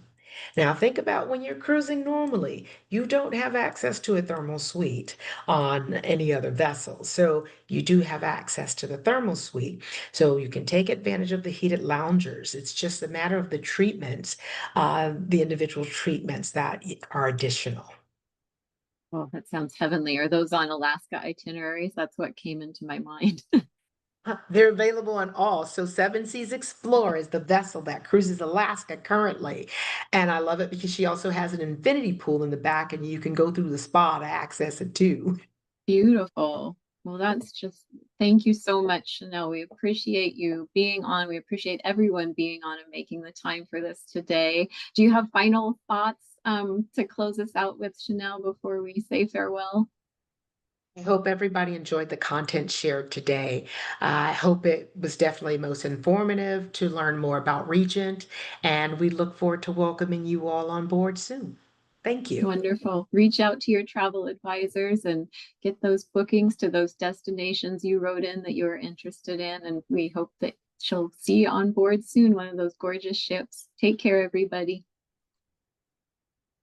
Now, think about when you're cruising normally, you don't have access to a thermal suite on any other vessel. So, you do have access to the thermal suite. So, you can take advantage of the heated loungers. It's just a matter of the treatments, the individual treatments that are additional. Oh, that sounds heavenly. Are those on Alaska itineraries? That's what came into my mind. They're available on all. So Seven Seas Explorer is the vessel that cruises Alaska currently. And I love it because she also has an infinity pool in the back and you can go through the spa to access it too. Beautiful. Well, that's just thank you so much, Chanel. We appreciate you being on. We appreciate everyone being on and making the time for this today. Do you have final thoughts to close us out with, Chanel, before we say farewell? I hope everybody enjoyed the content shared today. I hope it was definitely most informative to learn more about Regent, and we look forward to welcoming you all on board soon. Thank you. Wonderful. Reach out to your travel advisors and get those bookings to those destinations you wrote in that you're interested in. And we hope that she'll see you on board soon, one of those gorgeous ships. Take care, everybody.